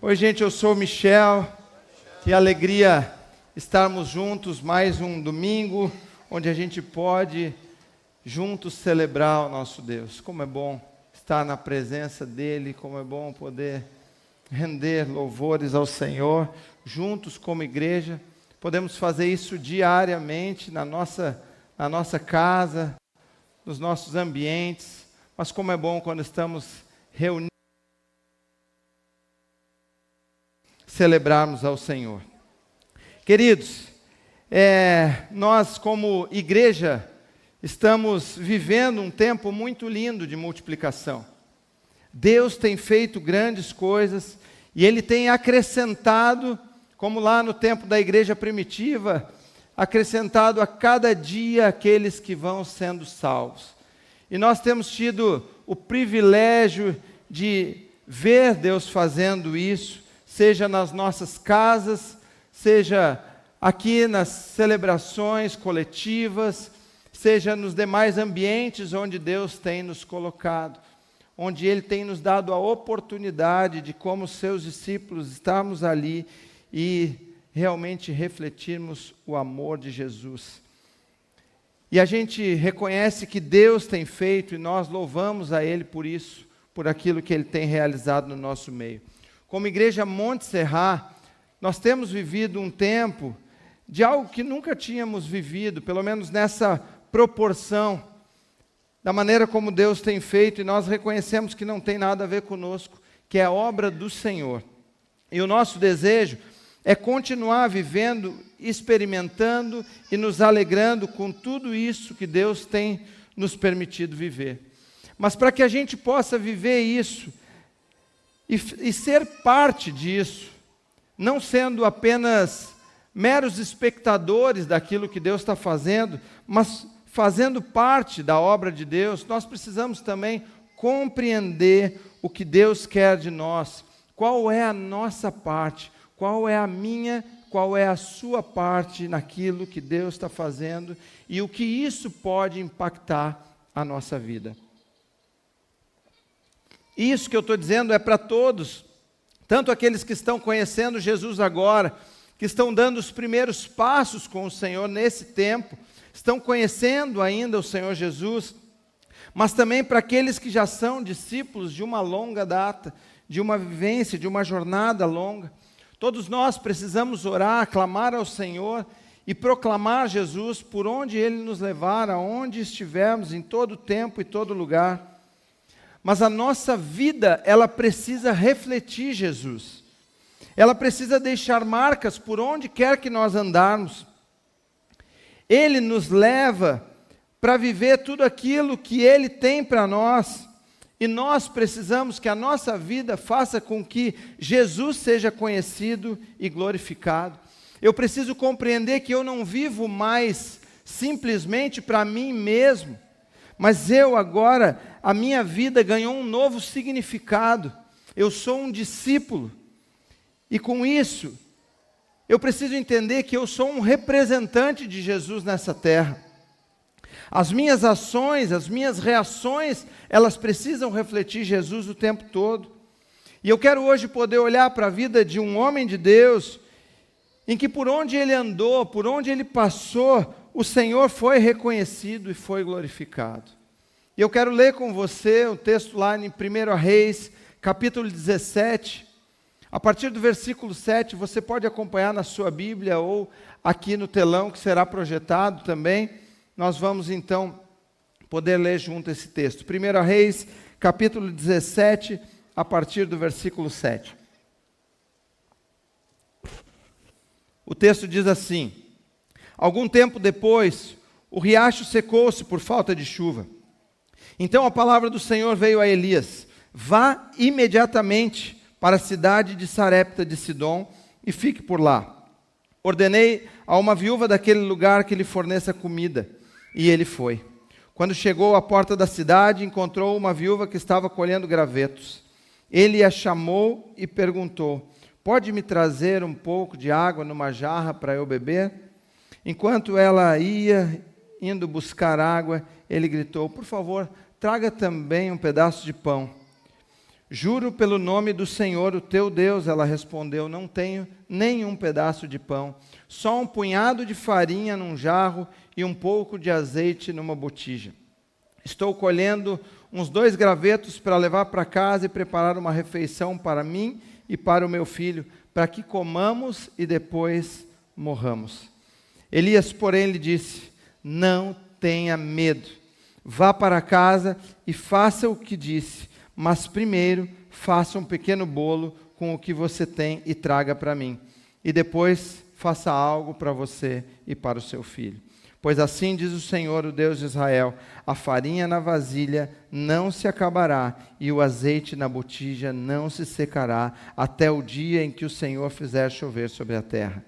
Oi, gente, eu sou o Michel. Que alegria estarmos juntos mais um domingo, onde a gente pode juntos celebrar o nosso Deus. Como é bom estar na presença dEle, como é bom poder render louvores ao Senhor, juntos como igreja. Podemos fazer isso diariamente na nossa casa, nos nossos ambientes, mas como é bom quando estamos reunidos, celebrarmos ao Senhor. Queridos, nós como igreja estamos vivendo um tempo muito lindo de multiplicação. Deus tem feito grandes coisas e Ele tem acrescentado, como lá no tempo da igreja primitiva, acrescentado a cada dia aqueles que vão sendo salvos. E nós temos tido o privilégio de ver Deus fazendo isso, seja nas nossas casas, seja aqui nas celebrações coletivas, seja nos demais ambientes onde Deus tem nos colocado, onde Ele tem nos dado a oportunidade de, como seus discípulos, estarmos ali e realmente refletirmos o amor de Jesus. E a gente reconhece que Deus tem feito e nós louvamos a Ele por isso, por aquilo que Ele tem realizado no nosso meio. Como igreja Monte Serra, nós temos vivido um tempo de algo que nunca tínhamos vivido, pelo menos nessa proporção, da maneira como Deus tem feito, e nós reconhecemos que não tem nada a ver conosco, que é a obra do Senhor. E o nosso desejo é continuar vivendo, experimentando e nos alegrando com tudo isso que Deus tem nos permitido viver. Mas para que a gente possa viver isso e ser parte disso, não sendo apenas meros espectadores daquilo que Deus está fazendo, mas fazendo parte da obra de Deus, nós precisamos também compreender o que Deus quer de nós, qual é a nossa parte, qual é a minha, qual é a sua parte naquilo que Deus está fazendo e o que isso pode impactar a nossa vida. Isso que eu estou dizendo é para todos, tanto aqueles que estão conhecendo Jesus agora, que estão dando os primeiros passos com o Senhor nesse tempo, estão conhecendo ainda o Senhor Jesus, mas também para aqueles que já são discípulos de uma longa data, de uma vivência, de uma jornada longa. Todos nós precisamos orar, clamar ao Senhor e proclamar Jesus por onde Ele nos levar, aonde estivermos, em todo tempo e todo lugar. Mas a nossa vida, ela precisa refletir Jesus. Ela precisa deixar marcas por onde quer que nós andarmos. Ele nos leva para viver tudo aquilo que Ele tem para nós. E nós precisamos que a nossa vida faça com que Jesus seja conhecido e glorificado. Eu preciso compreender que eu não vivo mais simplesmente para mim mesmo, mas eu agora, a minha vida ganhou um novo significado. Eu sou um discípulo. E com isso, eu preciso entender que eu sou um representante de Jesus nessa terra. As minhas ações, as minhas reações, elas precisam refletir Jesus o tempo todo. E eu quero hoje poder olhar para a vida de um homem de Deus, em que por onde ele andou, por onde ele passou, o Senhor foi reconhecido e foi glorificado. E eu quero ler com você o texto lá em 1 Reis, capítulo 17, a partir do versículo 7, você pode acompanhar na sua Bíblia ou aqui no telão que será projetado também. Nós vamos então poder ler junto esse texto. 1 Reis, capítulo 17, a partir do versículo 7. O texto diz assim: Algum tempo depois, o riacho secou-se por falta de chuva. Então a palavra do Senhor veio a Elias: Vá imediatamente para a cidade de Sarepta de Sidom e fique por lá. Ordenei a uma viúva daquele lugar que lhe forneça comida. E ele foi. Quando chegou à porta da cidade, encontrou uma viúva que estava colhendo gravetos. Ele a chamou e perguntou: Pode me trazer um pouco de água numa jarra para eu beber? Enquanto ela ia indo buscar água, ele gritou: Por favor, traga também um pedaço de pão. Juro pelo nome do Senhor, o teu Deus, ela respondeu, não tenho nenhum pedaço de pão, só um punhado de farinha num jarro e um pouco de azeite numa botija. Estou colhendo uns 2 gravetos para levar para casa e preparar uma refeição para mim e para o meu filho, para que comamos e depois morramos. Elias, porém, lhe disse, não tenha medo, vá para casa e faça o que disse, mas primeiro faça um pequeno bolo com o que você tem e traga para mim, e depois faça algo para você e para o seu filho. Pois assim diz o Senhor, o Deus de Israel, a farinha na vasilha não se acabará e o azeite na botija não se secará até o dia em que o Senhor fizer chover sobre a terra.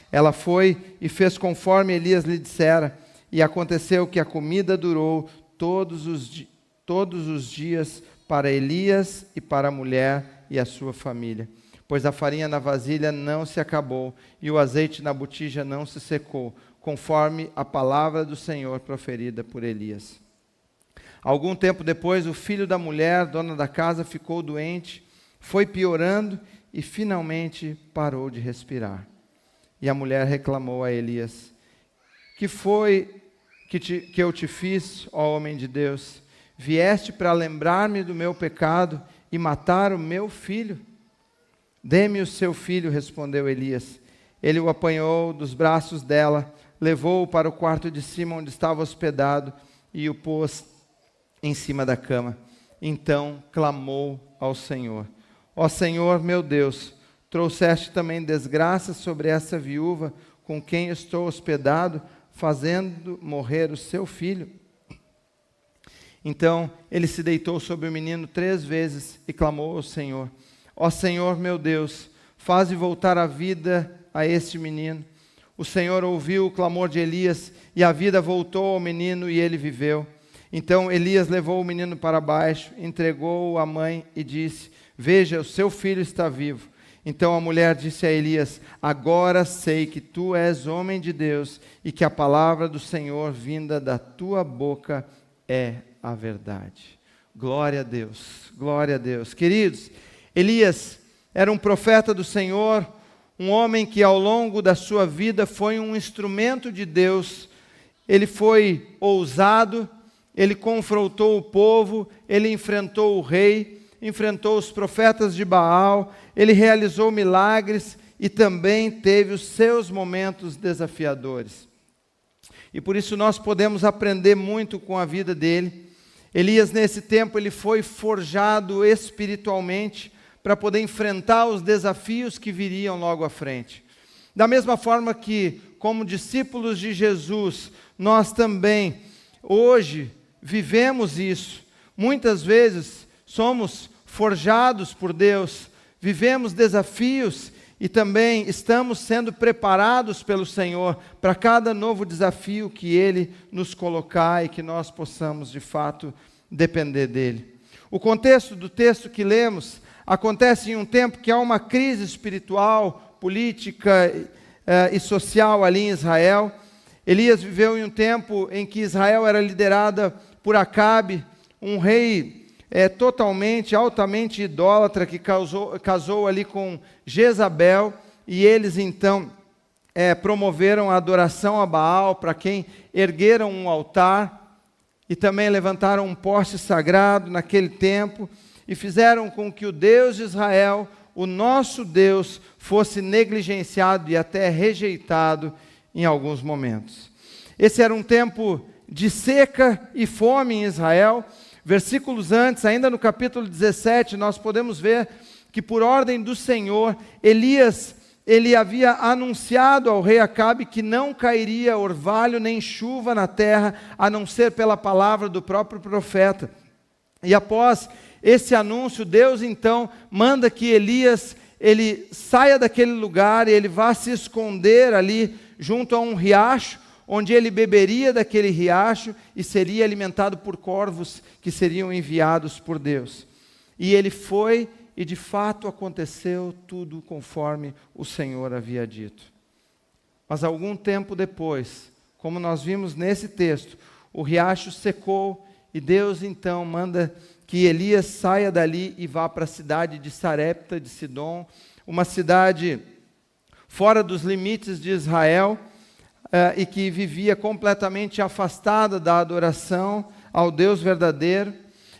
Ela foi e fez conforme Elias lhe dissera, e aconteceu que a comida durou todos os dias para Elias e para a mulher e a sua família. Pois a farinha na vasilha não se acabou e o azeite na botija não se secou, conforme a palavra do Senhor proferida por Elias. Algum tempo depois, o filho da mulher, dona da casa, ficou doente, foi piorando e finalmente parou de respirar. E a mulher reclamou a Elias, que foi que eu te fiz, ó homem de Deus? Vieste para lembrar-me do meu pecado e matar o meu filho? Dê-me o seu filho, respondeu Elias. Ele o apanhou dos braços dela, levou-o para o quarto de cima onde estava hospedado e o pôs em cima da cama. Então clamou ao Senhor. Ó Senhor, meu Deus, trouxeste também desgraça sobre essa viúva com quem estou hospedado, fazendo morrer o seu filho. Então ele se deitou sobre o menino 3 vezes e clamou ao Senhor. Ó Senhor, meu Deus, faze voltar a vida a este menino. O Senhor ouviu o clamor de Elias e a vida voltou ao menino e ele viveu. Então Elias levou o menino para baixo, entregou-o à mãe e disse, veja, o seu filho está vivo. Então a mulher disse a Elias, agora sei que tu és homem de Deus e que a palavra do Senhor vinda da tua boca é a verdade. Glória a Deus, glória a Deus. Queridos, Elias era um profeta do Senhor, um homem que ao longo da sua vida foi um instrumento de Deus. Ele foi ousado, ele confrontou o povo, ele enfrentou o rei, enfrentou os profetas de Baal, ele realizou milagres e também teve os seus momentos desafiadores. E por isso nós podemos aprender muito com a vida dele. Elias, nesse tempo, ele foi forjado espiritualmente para poder enfrentar os desafios que viriam logo à frente. Da mesma forma que, como discípulos de Jesus, nós também, hoje, vivemos isso. Muitas vezes, somos forjados por Deus, vivemos desafios e também estamos sendo preparados pelo Senhor para cada novo desafio que Ele nos colocar e que nós possamos, de fato, depender dEle. O contexto do texto que lemos acontece em um tempo que há uma crise espiritual, política e social ali em Israel. Elias viveu em um tempo em que Israel era liderada por Acabe, um rei altamente idólatra, que casou ali com Jezabel, e eles então promoveram a adoração a Baal, para quem ergueram um altar, e também levantaram um poste sagrado naquele tempo, e fizeram com que o Deus de Israel, o nosso Deus, fosse negligenciado e até rejeitado em alguns momentos. Esse era um tempo de seca e fome em Israel. Versículos antes, ainda no capítulo 17, nós podemos ver que por ordem do Senhor, Elias, ele havia anunciado ao rei Acabe que não cairia orvalho nem chuva na terra, a não ser pela palavra do próprio profeta. E após esse anúncio, Deus então manda que Elias, ele saia daquele lugar e ele vá se esconder ali junto a um riacho, onde ele beberia daquele riacho e seria alimentado por corvos que seriam enviados por Deus. E ele foi, e de fato aconteceu tudo conforme o Senhor havia dito. Mas algum tempo depois, como nós vimos nesse texto, o riacho secou e Deus então manda que Elias saia dali e vá para a cidade de Sarepta de Sidom, uma cidade fora dos limites de Israel, e que vivia completamente afastada da adoração ao Deus verdadeiro.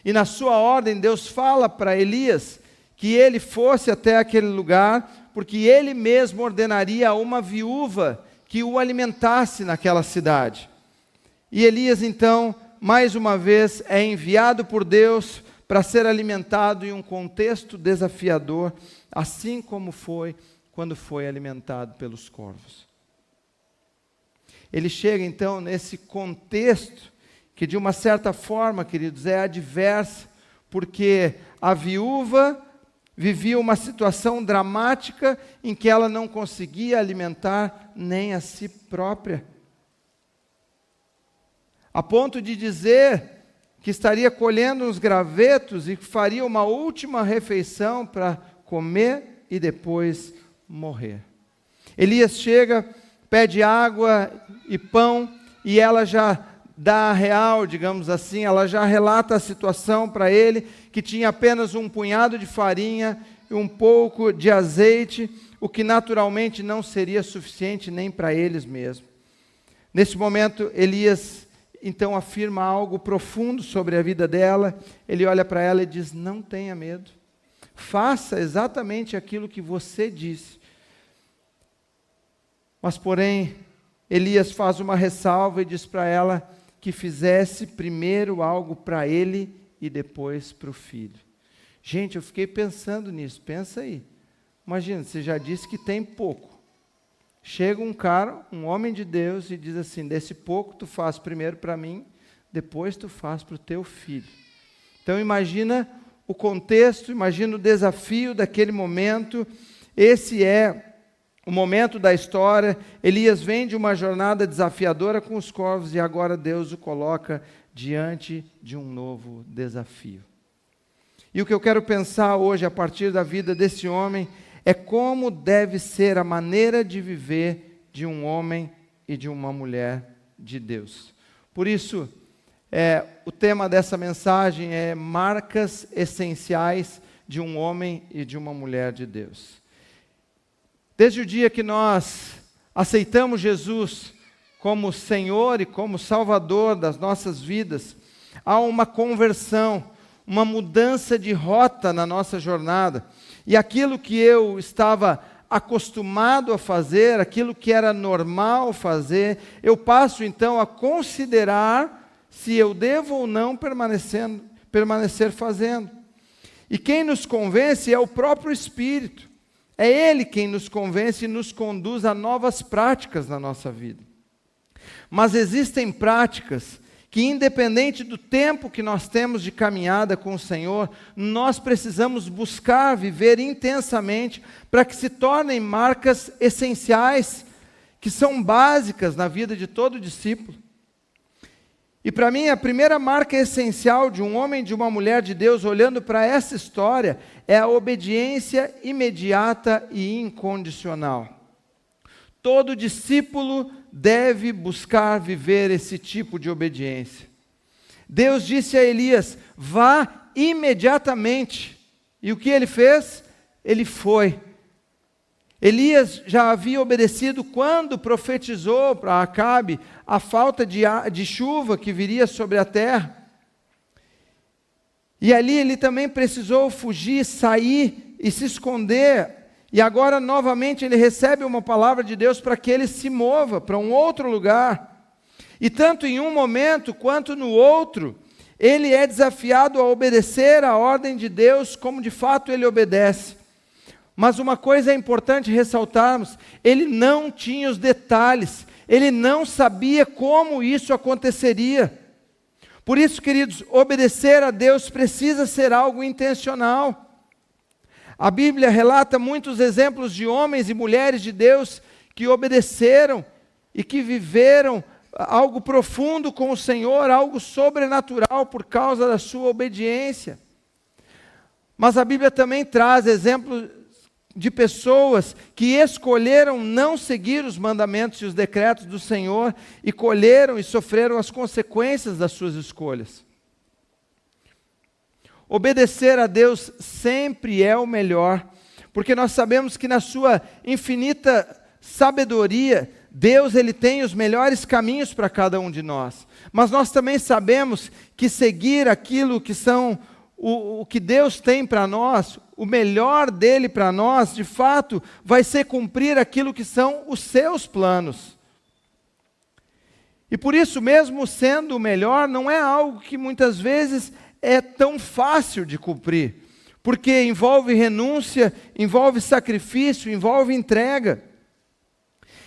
E na sua ordem, Deus fala para Elias que ele fosse até aquele lugar, porque ele mesmo ordenaria a uma viúva que o alimentasse naquela cidade. E Elias, então, mais uma vez, é enviado por Deus para ser alimentado em um contexto desafiador, assim como foi quando foi alimentado pelos corvos. Ele chega, então, nesse contexto que, de uma certa forma, queridos, é adverso, porque a viúva vivia uma situação dramática em que ela não conseguia alimentar nem a si própria, a ponto de dizer que estaria colhendo uns gravetos e faria uma última refeição para comer e depois morrer. Elias chega, pede água e pão, e ela já dá a real, digamos assim, ela já relata a situação para ele, que tinha apenas um punhado de farinha e um pouco de azeite, o que naturalmente não seria suficiente nem para eles mesmos. Nesse momento, Elias então afirma algo profundo sobre a vida dela. Ele olha para ela e diz: não tenha medo, faça exatamente aquilo que você disse. Mas porém, Elias faz uma ressalva e diz para ela que fizesse primeiro algo para ele e depois para o filho. Gente, eu fiquei pensando nisso, pensa aí. Imagina, você já disse que tem pouco. Chega um cara, um homem de Deus, e diz assim: desse pouco tu faz primeiro para mim, depois tu faz para o teu filho. Então imagina o contexto, imagina o desafio daquele momento. Esse é o momento da história. Elias vem de uma jornada desafiadora com os corvos e agora Deus o coloca diante de um novo desafio. E o que eu quero pensar hoje, a partir da vida desse homem, é como deve ser a maneira de viver de um homem e de uma mulher de Deus. Por isso, o tema dessa mensagem é marcas essenciais de um homem e de uma mulher de Deus. Desde o dia que nós aceitamos Jesus como Senhor e como Salvador das nossas vidas, há uma conversão, uma mudança de rota na nossa jornada. E aquilo que eu estava acostumado a fazer, aquilo que era normal fazer, eu passo então a considerar se eu devo ou não permanecer fazendo. E quem nos convence é o próprio Espírito. É Ele quem nos convence e nos conduz a novas práticas na nossa vida. Mas existem práticas que, independente do tempo que nós temos de caminhada com o Senhor, nós precisamos buscar viver intensamente para que se tornem marcas essenciais, que são básicas na vida de todo discípulo. E para mim, a primeira marca essencial de um homem e de uma mulher de Deus, olhando para essa história, é a obediência imediata e incondicional. Todo discípulo deve buscar viver esse tipo de obediência. Deus disse a Elias: vá imediatamente. E o que ele fez? Ele foi. Elias já havia obedecido quando profetizou para Acabe a falta de chuva que viria sobre a terra. E ali ele também precisou fugir, sair e se esconder. E agora novamente ele recebe uma palavra de Deus para que ele se mova para um outro lugar. E tanto em um momento quanto no outro, ele é desafiado a obedecer a ordem de Deus como de fato ele obedece. Mas uma coisa é importante ressaltarmos: ele não tinha os detalhes, ele não sabia como isso aconteceria. Por isso, queridos, obedecer a Deus precisa ser algo intencional. A Bíblia relata muitos exemplos de homens e mulheres de Deus que obedeceram e que viveram algo profundo com o Senhor, algo sobrenatural por causa da sua obediência. Mas a Bíblia também traz exemplos de pessoas que escolheram não seguir os mandamentos e os decretos do Senhor e colheram e sofreram as consequências das suas escolhas. Obedecer a Deus sempre é o melhor, porque nós sabemos que na sua infinita sabedoria, Deus ele tem os melhores caminhos para cada um de nós. Mas nós também sabemos que seguir aquilo que são o que Deus tem para nós, o melhor dele para nós, de fato, vai ser cumprir aquilo que são os seus planos. E por isso, mesmo sendo o melhor, não é algo que muitas vezes é tão fácil de cumprir, porque envolve renúncia, envolve sacrifício, envolve entrega.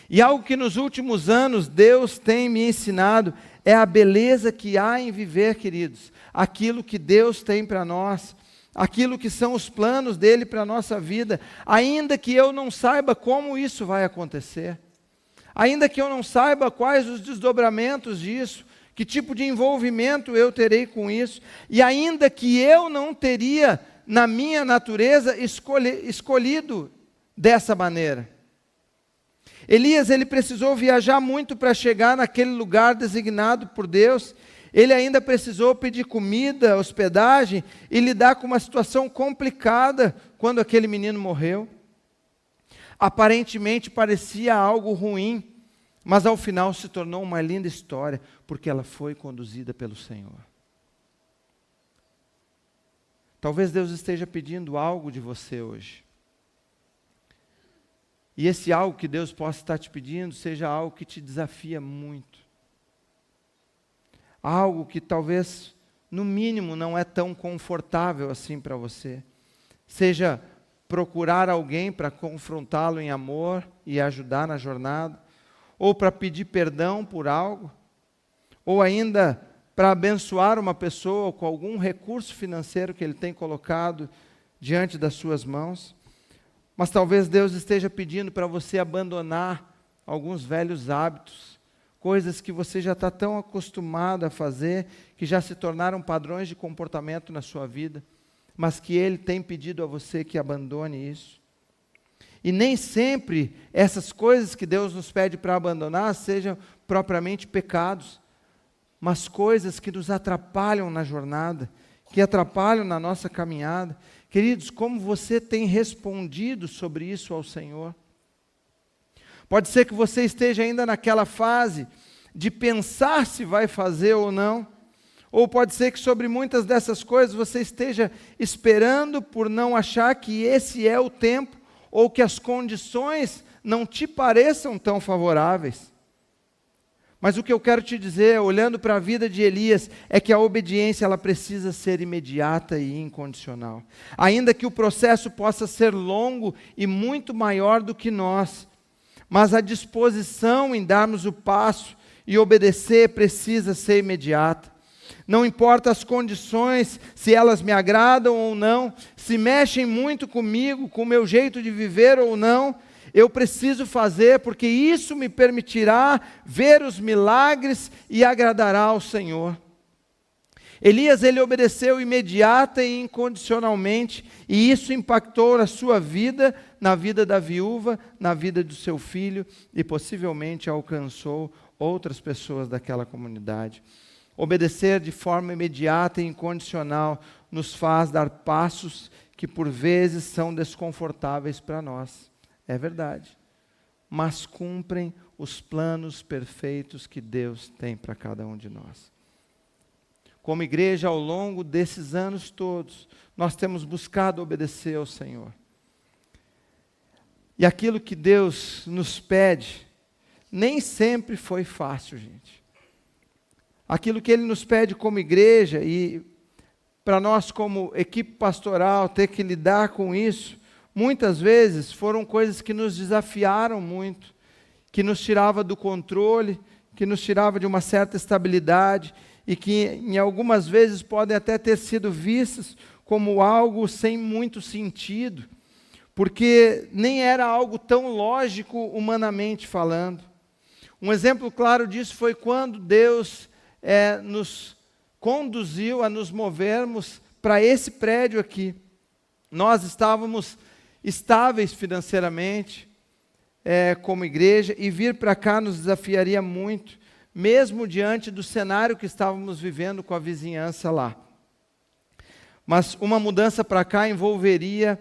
E algo que nos últimos anos Deus tem me ensinado é a beleza que há em viver, queridos, aquilo que Deus tem para nós, aquilo que são os planos dele para a nossa vida, ainda que eu não saiba como isso vai acontecer, ainda que eu não saiba quais os desdobramentos disso, que tipo de envolvimento eu terei com isso, e ainda que eu não teria, na minha natureza, escolhido dessa maneira. Elias, ele precisou viajar muito para chegar naquele lugar designado por Deus. Ele ainda precisou pedir comida, hospedagem e lidar com uma situação complicada quando aquele menino morreu. Aparentemente parecia algo ruim, mas ao final se tornou uma linda história, porque ela foi conduzida pelo Senhor. Talvez Deus esteja pedindo algo de você hoje. E esse algo que Deus possa estar te pedindo seja algo que te desafia muito. Algo que talvez, no mínimo, não é tão confortável assim para você. Seja procurar alguém para confrontá-lo em amor e ajudar na jornada, ou para pedir perdão por algo, ou ainda para abençoar uma pessoa com algum recurso financeiro que ele tem colocado diante das suas mãos. Mas talvez Deus esteja pedindo para você abandonar alguns velhos hábitos, coisas que você já está tão acostumado a fazer, que já se tornaram padrões de comportamento na sua vida, mas que Ele tem pedido a você que abandone isso. E nem sempre essas coisas que Deus nos pede para abandonar sejam propriamente pecados, mas coisas que nos atrapalham na jornada, que atrapalham na nossa caminhada. Queridos, como você tem respondido sobre isso ao Senhor? Pode ser que você esteja ainda naquela fase de pensar se vai fazer ou não, ou pode ser que sobre muitas dessas coisas você esteja esperando por não achar que esse é o tempo, ou que as condições não te pareçam tão favoráveis. Mas o que eu quero te dizer, olhando para a vida de Elias, é que a obediência ela precisa ser imediata e incondicional. Ainda que o processo possa ser longo e muito maior do que nós, mas a disposição em darmos o passo e obedecer precisa ser imediata. Não importa as condições, se elas me agradam ou não, se mexem muito comigo, com o meu jeito de viver ou não, eu preciso fazer, porque isso me permitirá ver os milagres e agradará ao Senhor. Elias, ele obedeceu imediata e incondicionalmente, e isso impactou na sua vida, na vida da viúva, na vida do seu filho, e possivelmente alcançou outras pessoas daquela comunidade. Obedecer de forma imediata e incondicional nos faz dar passos que por vezes são desconfortáveis para nós. É verdade, mas cumprem os planos perfeitos que Deus tem para cada um de nós. Como igreja, ao longo desses anos todos, nós temos buscado obedecer ao Senhor. E aquilo que Deus nos pede, nem sempre foi fácil, gente. Aquilo que Ele nos pede como igreja, e para nós como equipe pastoral ter que lidar com isso, muitas vezes foram coisas que nos desafiaram muito, que nos tirava do controle, que nos tirava de uma certa estabilidade e que em algumas vezes podem até ter sido vistas como algo sem muito sentido, porque nem era algo tão lógico humanamente falando. Um exemplo claro disso foi quando Deus nos conduziu a nos movermos para esse prédio aqui. Nós estávamos estáveis financeiramente, como igreja, e vir para cá nos desafiaria muito, mesmo diante do cenário que estávamos vivendo com a vizinhança lá. mas uma mudança para cá envolveria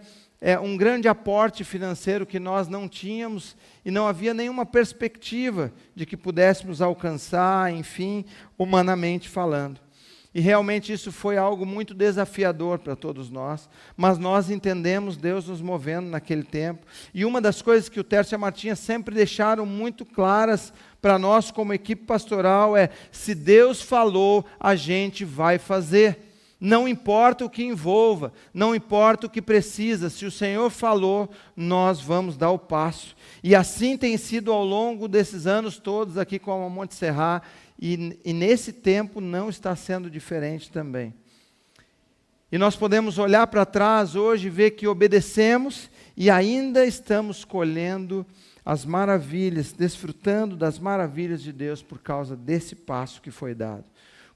um grande aporte financeiro que nós não tínhamos e não havia nenhuma perspectiva de que pudéssemos alcançar, enfim, humanamente falando. E realmente isso foi algo muito desafiador para todos nós, mas nós entendemos Deus nos movendo naquele tempo. E uma das coisas que o Tércio e a Martinha sempre deixaram muito claras para nós como equipe pastoral é: se Deus falou, a gente vai fazer. Não importa o que envolva, não importa o que precisa, se o Senhor falou, nós vamos dar o passo. E assim tem sido ao longo desses anos todos aqui com a Monte Serra, e nesse tempo não está sendo diferente também. E nós podemos olhar para trás hoje e ver que obedecemos e ainda estamos colhendo as maravilhas, desfrutando das maravilhas de Deus por causa desse passo que foi dado.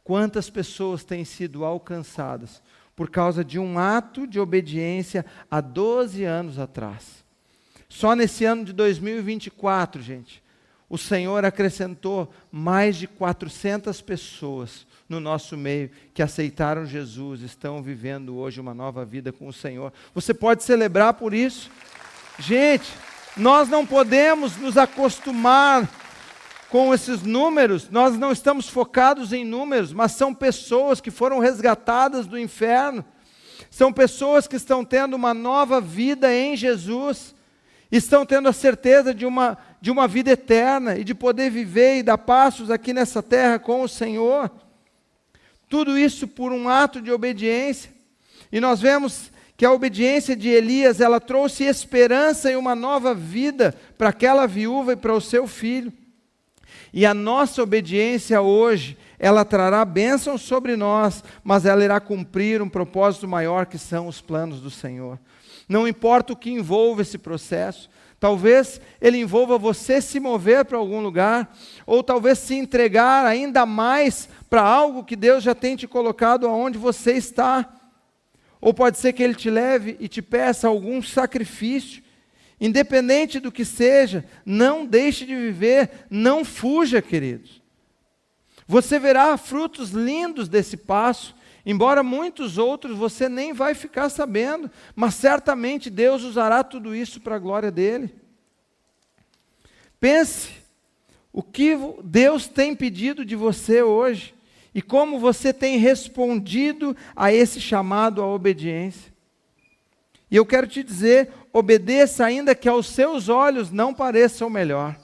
Quantas pessoas têm sido alcançadas por causa de um ato de obediência há 12 anos atrás? Só nesse ano de 2024, gente, o Senhor acrescentou mais de 400 pessoas no nosso meio que aceitaram Jesus, estão vivendo hoje uma nova vida com o Senhor. Você pode celebrar por isso? Gente, nós não podemos nos acostumar com esses números, nós não estamos focados em números, mas são pessoas que foram resgatadas do inferno, são pessoas que estão tendo uma nova vida em Jesus, estão tendo a certeza de uma vida eterna e de poder viver e dar passos aqui nessa terra com o Senhor. Tudo isso por um ato de obediência. E nós vemos que a obediência de Elias, ela trouxe esperança e uma nova vida para aquela viúva e para o seu filho. E a nossa obediência hoje, ela trará bênçãos sobre nós, mas ela irá cumprir um propósito maior que são os planos do Senhor. Não importa o que envolva esse processo, talvez ele envolva você se mover para algum lugar, ou talvez se entregar ainda mais para algo que Deus já tem te colocado aonde você está. Ou pode ser que ele te leve e te peça algum sacrifício. Independente do que seja, não deixe de viver, não fuja, queridos. Você verá frutos lindos desse passo, embora muitos outros você nem vai ficar sabendo, mas certamente Deus usará tudo isso para a glória dele. Pense o que Deus tem pedido de você hoje e como você tem respondido a esse chamado à obediência. E eu quero te dizer, obedeça ainda que aos seus olhos não pareça o melhor.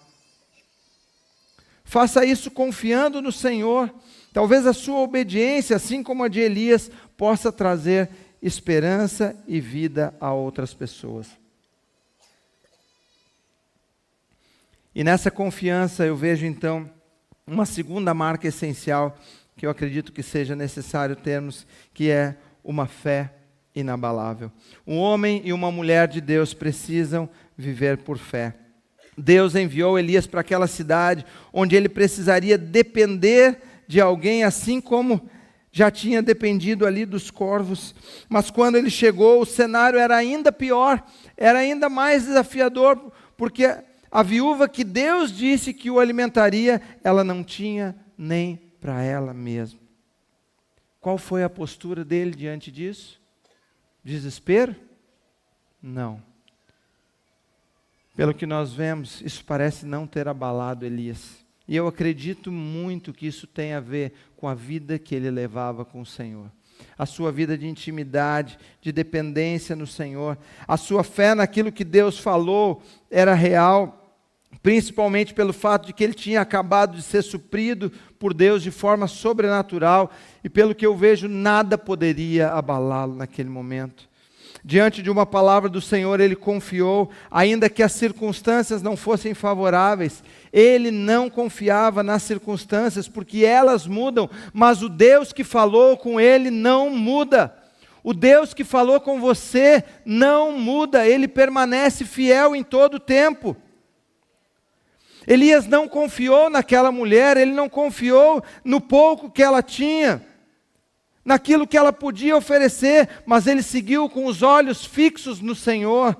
Faça isso confiando no Senhor. Talvez a sua obediência, assim como a de Elias, possa trazer esperança e vida a outras pessoas. E nessa confiança eu vejo então uma segunda marca essencial que eu acredito que seja necessário termos, que é uma fé inabalável. Um homem e uma mulher de Deus precisam viver por fé. Deus enviou Elias para aquela cidade onde ele precisaria depender de alguém, assim como já tinha dependido ali dos corvos. Mas quando ele chegou, o cenário era ainda pior, era ainda mais desafiador, porque a viúva que Deus disse que o alimentaria, ela não tinha nem para ela mesma. Qual foi a postura dele diante disso? Desespero? Não. Pelo que nós vemos, isso parece não ter abalado Elias. E eu acredito muito que isso tem a ver com a vida que ele levava com o Senhor. A sua vida de intimidade, de dependência no Senhor. A sua fé naquilo que Deus falou era real, principalmente pelo fato de que ele tinha acabado de ser suprido por Deus de forma sobrenatural, e pelo que eu vejo, nada poderia abalá-lo naquele momento. Diante de uma palavra do Senhor, ele confiou, ainda que as circunstâncias não fossem favoráveis. Ele não confiava nas circunstâncias, porque elas mudam, mas o Deus que falou com ele não muda. O Deus que falou com você não muda, ele permanece fiel em todo o tempo. Elias não confiou naquela mulher, ele não confiou no pouco que ela tinha, naquilo que ela podia oferecer, mas ele seguiu com os olhos fixos no Senhor.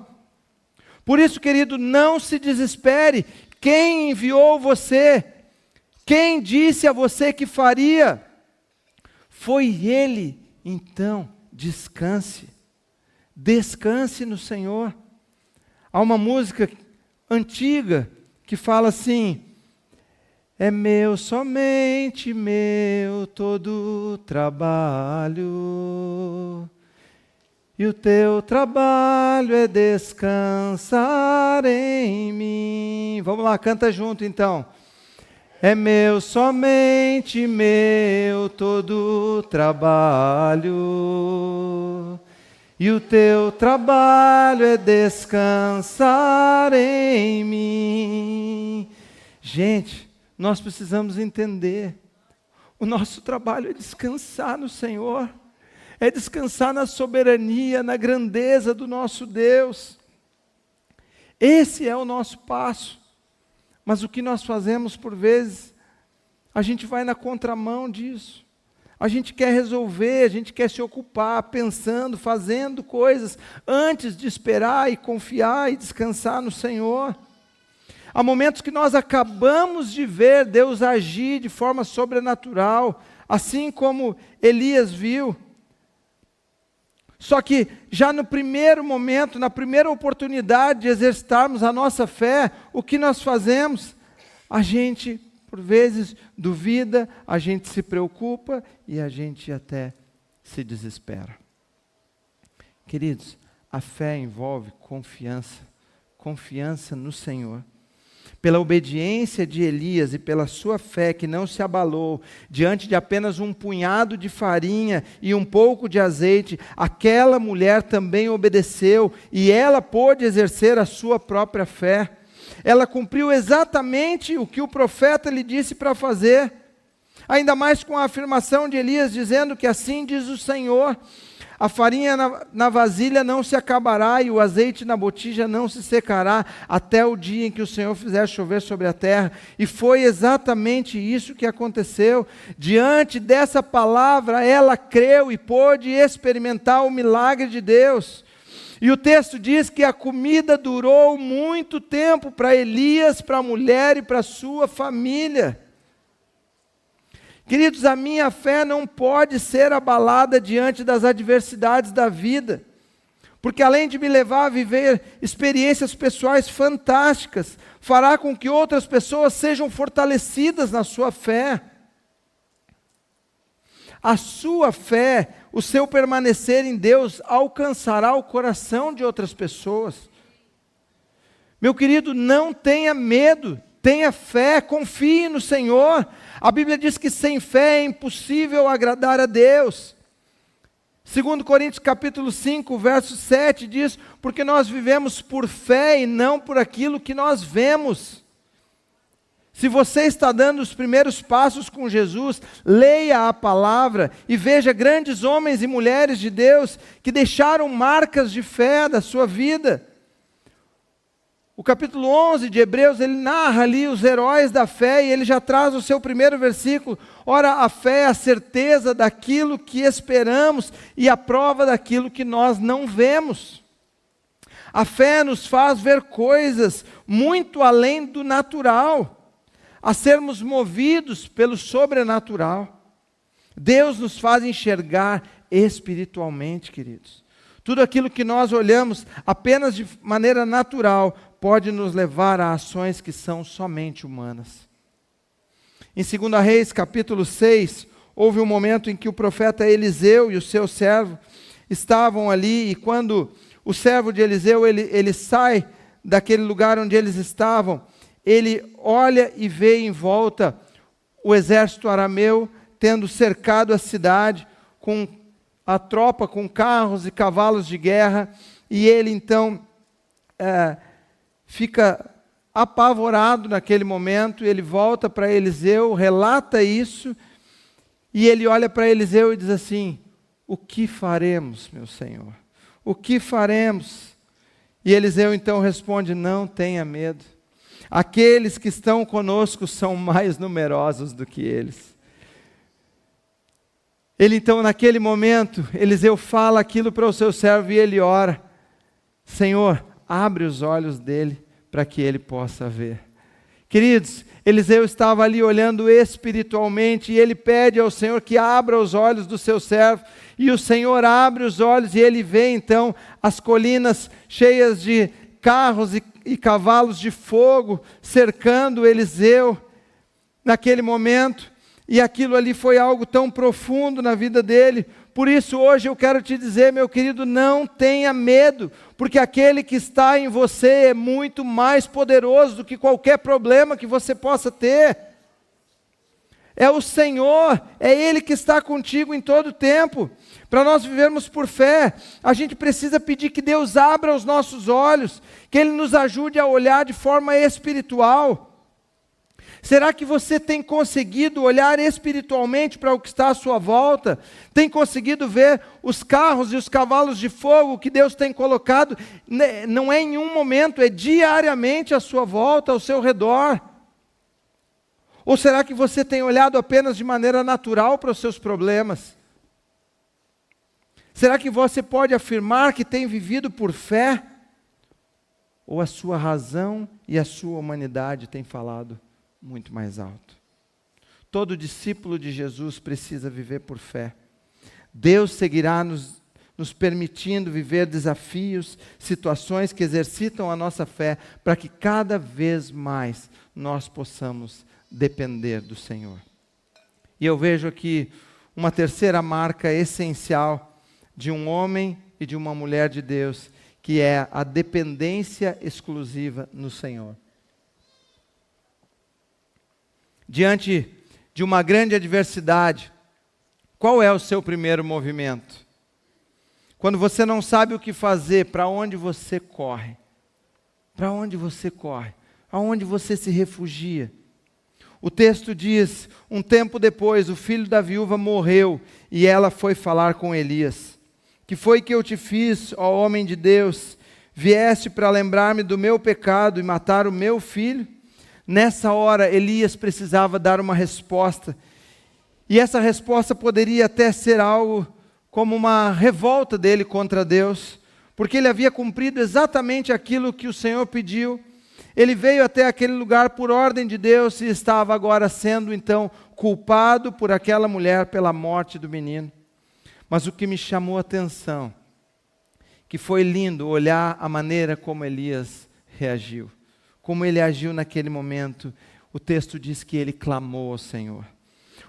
Por isso, querido, não se desespere. Quem enviou você? Quem disse a você que faria? Foi Ele, então, descanse. Descanse no Senhor. Há uma música antiga que fala assim: é meu, somente meu, todo trabalho, e o teu trabalho é descansar em mim. Vamos lá, canta junto então. É meu, somente meu, todo trabalho, e o teu trabalho é descansar em mim. Gente, nós precisamos entender, o nosso trabalho é descansar no Senhor, é descansar na soberania, na grandeza do nosso Deus. Esse é o nosso passo. Mas o que nós fazemos por vezes, a gente vai na contramão disso. A gente quer resolver, a gente quer se ocupar, pensando, fazendo coisas, antes de esperar e confiar e descansar no Senhor. Há momentos que nós acabamos de ver Deus agir de forma sobrenatural, assim como Elias viu. Só que já no primeiro momento, na primeira oportunidade de exercitarmos a nossa fé, o que nós fazemos? A gente, por vezes, duvida, a gente se preocupa e a gente até se desespera. Queridos, a fé envolve confiança, confiança no Senhor. Pela obediência de Elias e pela sua fé que não se abalou, diante de apenas um punhado de farinha e um pouco de azeite, aquela mulher também obedeceu e ela pôde exercer a sua própria fé. Ela cumpriu exatamente o que o profeta lhe disse para fazer, ainda mais com a afirmação de Elias dizendo que assim diz o Senhor: a farinha na vasilha não se acabará e o azeite na botija não se secará até o dia em que o Senhor fizer chover sobre a terra. E foi exatamente isso que aconteceu. Diante dessa palavra, ela creu e pôde experimentar o milagre de Deus. E o texto diz que a comida durou muito tempo para Elias, para a mulher e para a sua família. Queridos, a minha fé não pode ser abalada diante das adversidades da vida, porque além de me levar a viver experiências pessoais fantásticas, fará com que outras pessoas sejam fortalecidas na sua fé. A sua fé, o seu permanecer em Deus, alcançará o coração de outras pessoas. Meu querido, não tenha medo, tenha fé, confie no Senhor. A Bíblia diz que sem fé é impossível agradar a Deus. 2 Coríntios capítulo 5, verso 7 diz: porque nós vivemos por fé e não por aquilo que nós vemos. Se você está dando os primeiros passos com Jesus, leia a palavra e veja grandes homens e mulheres de Deus que deixaram marcas de fé da sua vida. O capítulo 11 de Hebreus, ele narra ali os heróis da fé e ele já traz o seu primeiro versículo. Ora, a fé é a certeza daquilo que esperamos e a prova daquilo que nós não vemos. A fé nos faz ver coisas muito além do natural, a sermos movidos pelo sobrenatural. Deus nos faz enxergar espiritualmente, queridos. Tudo aquilo que nós olhamos apenas de maneira natural pode nos levar a ações que são somente humanas. Em 2 Reis, capítulo 6, houve um momento em que o profeta Eliseu e o seu servo estavam ali, e quando o servo de Eliseu, ele sai daquele lugar onde eles estavam, ele olha e vê em volta o exército arameu tendo cercado a cidade, com a tropa com carros e cavalos de guerra, e ele então fica apavorado naquele momento. Ele volta para Eliseu, relata isso, e ele olha para Eliseu e diz assim: o que faremos, meu Senhor? O que faremos? E Eliseu então responde: não tenha medo, aqueles que estão conosco são mais numerosos do que eles. Ele então, naquele momento, Eliseu fala aquilo para o seu servo e ele ora: Senhor, abre os olhos dele para que ele possa ver. Queridos, Eliseu estava ali olhando espiritualmente e ele pede ao Senhor que abra os olhos do seu servo. E o Senhor abre os olhos e ele vê então as colinas cheias de carros e cavalos de fogo cercando Eliseu naquele momento. E aquilo ali foi algo tão profundo na vida dele. Por isso hoje eu quero te dizer, meu querido, não tenha medo, porque aquele que está em você é muito mais poderoso do que qualquer problema que você possa ter. É o Senhor, é Ele que está contigo em todo o tempo. Para nós vivermos por fé, a gente precisa pedir que Deus abra os nossos olhos, que Ele nos ajude a olhar de forma espiritual. Será que você tem conseguido olhar espiritualmente para o que está à sua volta? Tem conseguido ver os carros e os cavalos de fogo que Deus tem colocado? Não é em um momento, é diariamente à sua volta, ao seu redor. Ou será que você tem olhado apenas de maneira natural para os seus problemas? Será que você pode afirmar que tem vivido por fé? Ou a sua razão e a sua humanidade têm falado muito mais alto? Todo discípulo de Jesus precisa viver por fé. Deus seguirá nos permitindo viver desafios, situações que exercitam a nossa fé, para que cada vez mais nós possamos depender do Senhor. E eu vejo aqui uma terceira marca essencial de um homem e de uma mulher de Deus, que é a dependência exclusiva no Senhor. Diante de uma grande adversidade, qual é o seu primeiro movimento? Quando você não sabe o que fazer, para onde você corre? Para onde você corre? Aonde você se refugia? O texto diz, um tempo depois, o filho da viúva morreu e ela foi falar com Elias. Que foi que eu te fiz, ó homem de Deus? Vieste para lembrar-me do meu pecado e matar o meu filho? Nessa hora, Elias precisava dar uma resposta. E essa resposta poderia até ser algo como uma revolta dele contra Deus, porque ele havia cumprido exatamente aquilo que o Senhor pediu. Ele veio até aquele lugar por ordem de Deus e estava agora sendo então culpado por aquela mulher pela morte do menino. Mas o que me chamou a atenção, que foi lindo olhar a maneira como Elias reagiu. Como ele agiu naquele momento, o texto diz que ele clamou ao Senhor.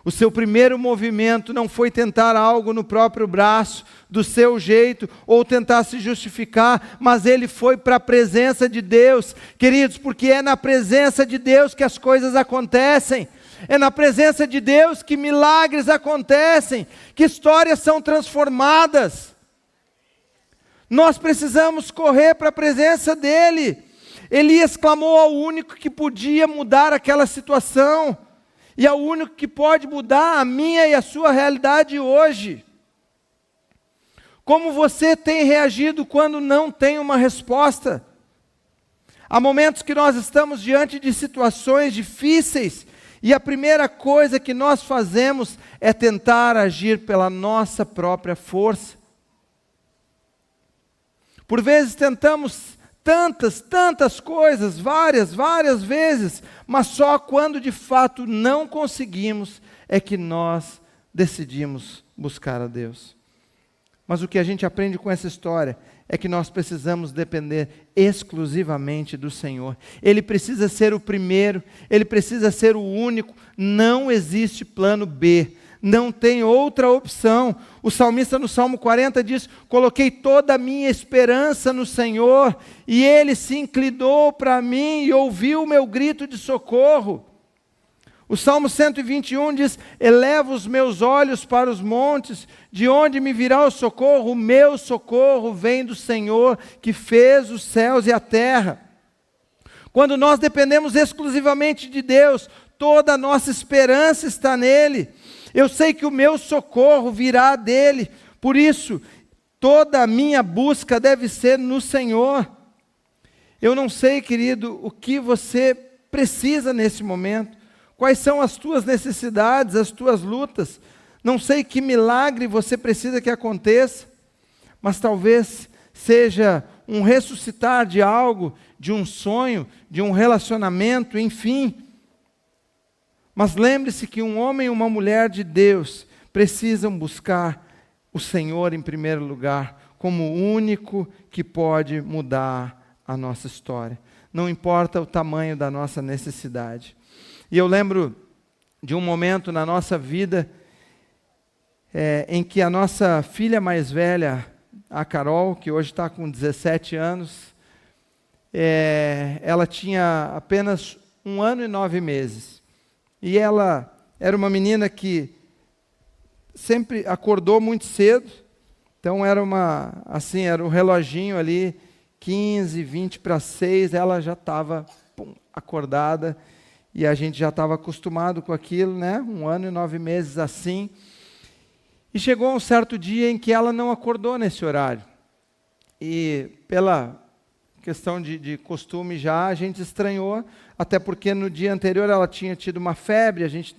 O seu primeiro movimento não foi tentar algo no próprio braço, do seu jeito, ou tentar se justificar, mas ele foi para a presença de Deus. Queridos, porque é na presença de Deus que as coisas acontecem. É na presença de Deus que milagres acontecem, que histórias são transformadas. Nós precisamos correr para a presença dEle. Elias clamou ao único que podia mudar aquela situação, e ao único que pode mudar a minha e a sua realidade hoje. Como você tem reagido quando não tem uma resposta? Há momentos que nós estamos diante de situações difíceis, e a primeira coisa que nós fazemos é tentar agir pela nossa própria força. Por vezes tentamos tantas coisas, várias vezes, mas só quando de fato não conseguimos é que nós decidimos buscar a Deus. Mas o que a gente aprende com essa história é que nós precisamos depender exclusivamente do Senhor. Ele precisa ser o primeiro, Ele precisa ser o único, não existe plano B. Não tem outra opção. O salmista no Salmo 40 diz, coloquei toda a minha esperança no Senhor, e Ele se inclinou para mim e ouviu o meu grito de socorro. O Salmo 121 diz, eleva os meus olhos para os montes, de onde me virá o socorro? O meu socorro vem do Senhor, que fez os céus e a terra. Quando nós dependemos exclusivamente de Deus, toda a nossa esperança está nele. Eu sei que o meu socorro virá dele, por isso, toda a minha busca deve ser no Senhor. Eu não sei, querido, o que você precisa nesse momento, quais são as tuas necessidades, as tuas lutas, não sei que milagre você precisa que aconteça, mas talvez seja um ressuscitar de algo, de um sonho, de um relacionamento, enfim. Mas lembre-se que um homem e uma mulher de Deus precisam buscar o Senhor em primeiro lugar, como o único que pode mudar a nossa história. Não importa o tamanho da nossa necessidade. E eu lembro de um momento na nossa vida em que a nossa filha mais velha, a Carol, que hoje está com 17 anos, ela tinha apenas 1 ano e 9 meses. E ela era uma menina que sempre acordou muito cedo, então era um reloginho ali, 15, 20 para 6, ela já estava acordada, e a gente já estava acostumado com aquilo, né? 1 ano e 9 meses assim. E chegou um certo dia em que ela não acordou nesse horário. E pela questão de costume já, a gente estranhou, até porque no dia anterior ela tinha tido uma febre, a gente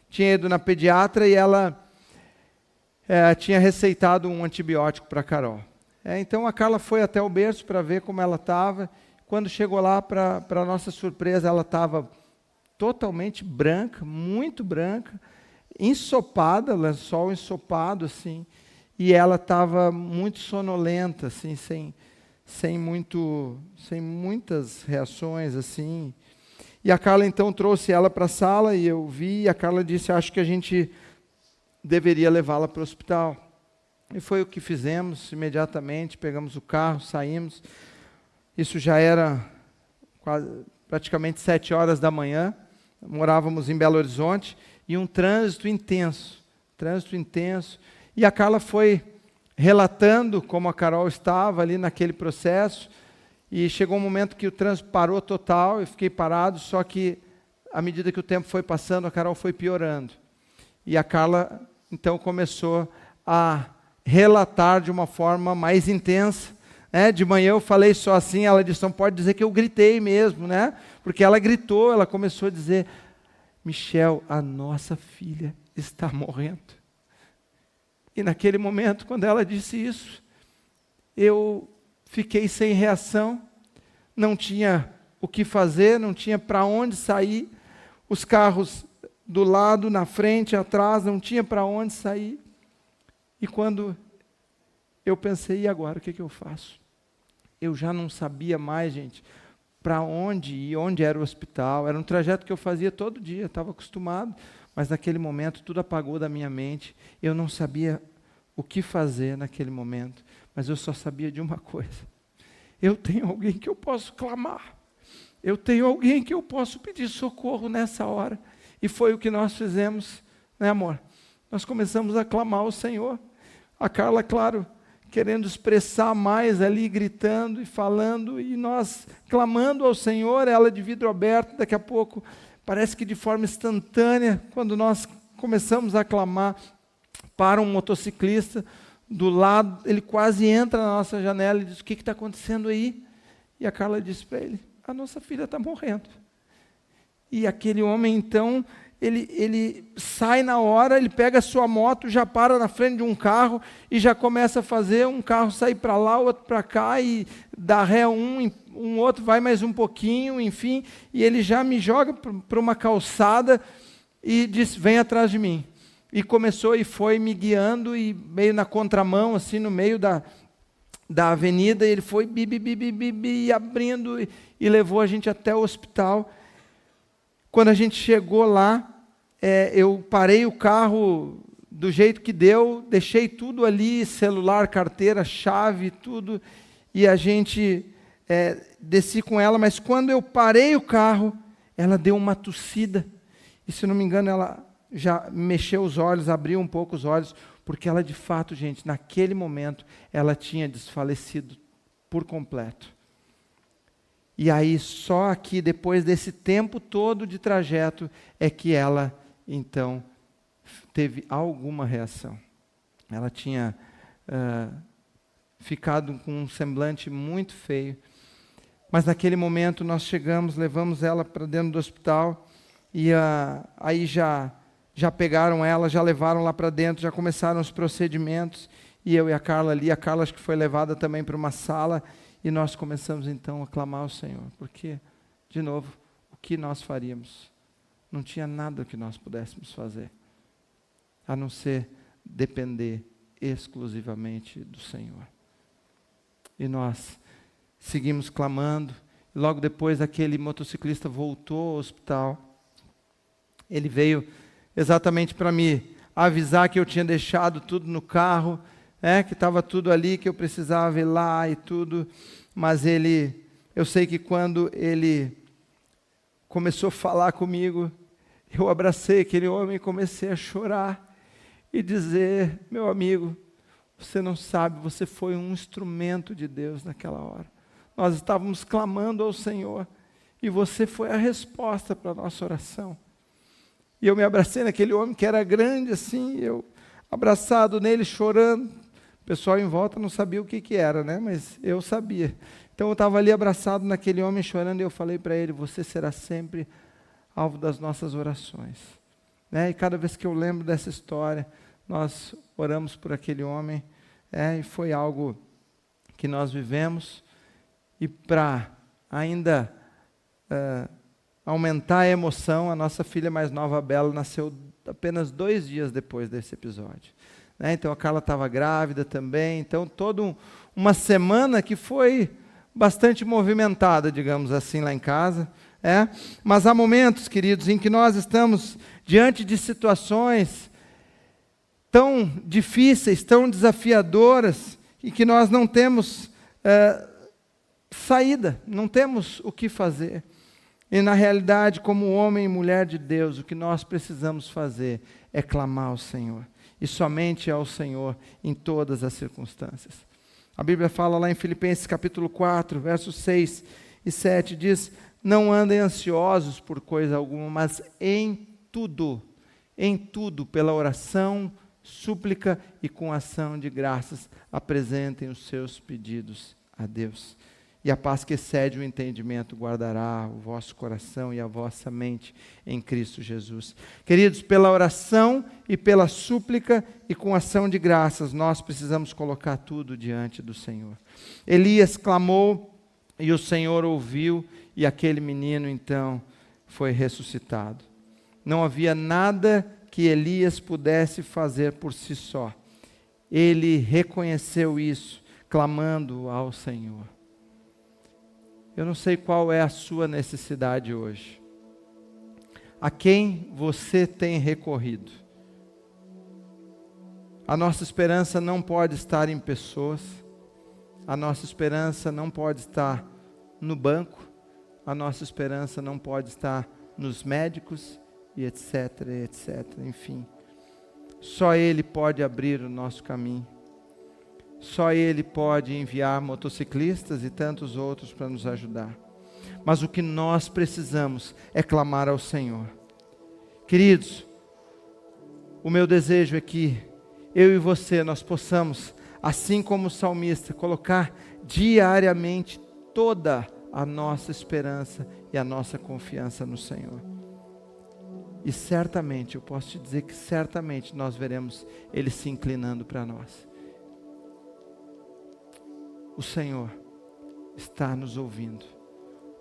tinha ido na pediatra e ela tinha receitado um antibiótico para a Carol. Então a Carla foi até o berço para ver como ela estava. Quando chegou lá, para nossa surpresa, ela estava totalmente branca, muito branca, ensopada, lençol ensopado, assim, e ela estava muito sonolenta, assim, sem muitas reações, assim. E a Carla então trouxe ela para a sala e eu vi, e a Carla disse, acho que a gente deveria levá-la para o hospital. E foi o que fizemos imediatamente, pegamos o carro, saímos. Isso já era praticamente 7 horas da manhã, morávamos em Belo Horizonte, e um trânsito intenso, e a Carla foi relatando como a Carol estava ali naquele processo, e chegou um momento que o trânsito parou total, eu fiquei parado, só que à medida que o tempo foi passando, a Carol foi piorando, e a Carla então começou a relatar de uma forma mais intensa. De manhã eu falei só assim, ela disse, não pode dizer que eu gritei mesmo, né? Porque ela gritou, ela começou a dizer, Michel, a nossa filha está morrendo. E naquele momento, quando ela disse isso, eu fiquei sem reação, não tinha o que fazer, não tinha para onde sair, os carros do lado, na frente, atrás, não tinha para onde sair. E quando eu pensei, e agora, o que eu faço? Eu já não sabia mais, gente, para onde ir, onde era o hospital. Era um trajeto que eu fazia todo dia, estava acostumado, mas naquele momento tudo apagou da minha mente. Eu não sabia o que fazer naquele momento, mas eu só sabia de uma coisa. Eu tenho alguém que eu posso clamar. Eu tenho alguém que eu posso pedir socorro nessa hora. E foi o que nós fizemos, né, amor? Nós começamos a clamar ao Senhor. A Carla, claro, querendo expressar mais ali, gritando e falando, e nós clamando ao Senhor, ela de vidro aberto, daqui a pouco, parece que de forma instantânea, quando nós começamos a clamar, para um motociclista do lado, ele quase entra na nossa janela e diz, o que está acontecendo aí? E a Carla disse para ele, a nossa filha está morrendo. E aquele homem então, ele sai na hora, ele pega a sua moto, já para na frente de um carro e já começa a fazer um carro sair para lá, outro para cá e dá ré um outro vai mais um pouquinho, enfim, e ele já me joga para uma calçada e diz, vem atrás de mim. E começou e foi me guiando e meio na contramão, assim, no meio da avenida, e ele foi abrindo e levou a gente até o hospital. Quando a gente chegou lá, eu parei o carro do jeito que deu, deixei tudo ali, celular, carteira, chave, tudo, e a gente desci com ela, mas quando eu parei o carro, ela deu uma tossida, e se não me engano, ela já mexeu os olhos, abriu um pouco os olhos, porque ela de fato, gente, naquele momento, ela tinha desfalecido por completo. E aí, só aqui, depois desse tempo todo de trajeto, é que ela, então, teve alguma reação. Ela tinha ficado com um semblante muito feio. Mas naquele momento nós chegamos, levamos ela para dentro do hospital, e aí já pegaram ela, já levaram lá para dentro, já começaram os procedimentos, e eu e a Carla ali, a Carla acho que foi levada também para uma sala, E nós começamos então a clamar ao Senhor, porque, de novo, o que nós faríamos? Não tinha nada que nós pudéssemos fazer, a não ser depender exclusivamente do Senhor. E nós seguimos clamando. Logo depois, aquele motociclista voltou ao hospital. Ele veio exatamente para me avisar que eu tinha deixado tudo no carro, que estava tudo ali, que eu precisava ir lá e tudo. Mas eu sei que quando ele começou a falar comigo, eu abracei aquele homem e comecei a chorar e dizer: meu amigo, você não sabe, você foi um instrumento de Deus naquela hora. Nós estávamos clamando ao Senhor e você foi a resposta para a nossa oração. E eu me abracei naquele homem que era grande assim, eu abraçado nele, chorando. O pessoal em volta não sabia o que era, né? Mas eu sabia. Então eu estava ali abraçado naquele homem, chorando, e eu falei para ele: você será sempre alvo das nossas orações. E cada vez que eu lembro dessa história, nós oramos por aquele homem, e foi algo que nós vivemos. E para ainda aumentar a emoção, a nossa filha mais nova, a Bela, nasceu apenas 2 dias depois desse episódio. Então a Carla estava grávida também, então toda uma semana que foi bastante movimentada, digamos assim, lá em casa. Mas há momentos, queridos, em que nós estamos diante de situações tão difíceis, tão desafiadoras, e que nós não temos saída, não temos o que fazer. E na realidade, como homem e mulher de Deus, o que nós precisamos fazer é clamar ao Senhor, e somente ao Senhor em todas as circunstâncias. A Bíblia fala lá em Filipenses capítulo 4, versos 6 e 7, diz: não andem ansiosos por coisa alguma, mas em tudo, pela oração, súplica e com ação de graças, apresentem os seus pedidos a Deus. E a paz que excede o entendimento guardará o vosso coração e a vossa mente em Cristo Jesus. Queridos, pela oração e pela súplica e com ação de graças, nós precisamos colocar tudo diante do Senhor. Elias clamou e o Senhor ouviu, e aquele menino então foi ressuscitado. Não havia nada que Elias pudesse fazer por si só. Ele reconheceu isso, clamando ao Senhor. Eu não sei qual é a sua necessidade hoje. A quem você tem recorrido? A nossa esperança não pode estar em pessoas. A nossa esperança não pode estar no banco. A nossa esperança não pode estar nos médicos e etc, etc. Enfim, só Ele pode abrir o nosso caminho. Só Ele pode enviar motociclistas e tantos outros para nos ajudar. Mas o que nós precisamos é clamar ao Senhor. Queridos, o meu desejo é que eu e você, nós possamos, assim como o salmista, colocar diariamente toda a nossa esperança e a nossa confiança no Senhor. E certamente, eu posso te dizer que certamente nós veremos Ele se inclinando para nós. O Senhor está nos ouvindo.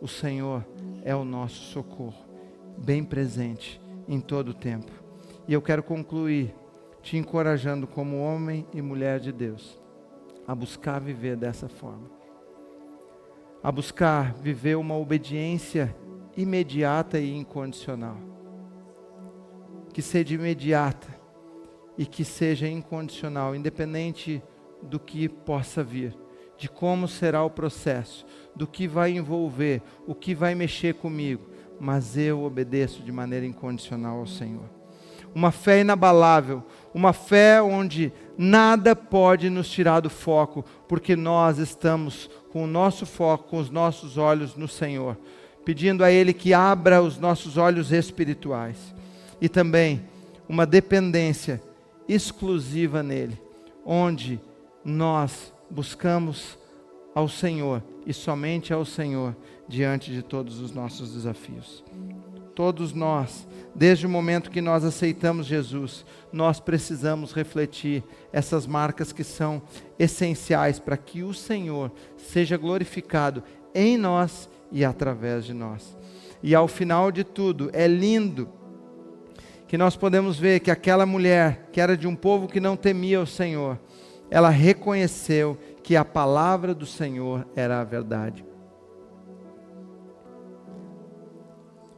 O Senhor é o nosso socorro, bem presente em todo o tempo. E eu quero concluir te encorajando como homem e mulher de Deus a buscar viver dessa forma. A buscar viver uma obediência imediata e incondicional. Que seja imediata e que seja incondicional, independente do que possa vir, de como será o processo, do que vai envolver, o que vai mexer comigo, mas eu obedeço de maneira incondicional ao Senhor. Uma fé inabalável, uma fé onde nada pode nos tirar do foco, porque nós estamos com o nosso foco, com os nossos olhos no Senhor, pedindo a Ele que abra os nossos olhos espirituais, e também uma dependência exclusiva nele, onde nós buscamos ao Senhor e somente ao Senhor diante de todos os nossos desafios. todos nós, desde o momento que nós aceitamos Jesus, nós precisamos refletir essas marcas que são essenciais para que o Senhor seja glorificado em nós e através de nós. E ao final de tudo, é lindo que nós podemos ver que aquela mulher, que era de um povo que não temia o Senhor, ela reconheceu que a palavra do Senhor era a verdade.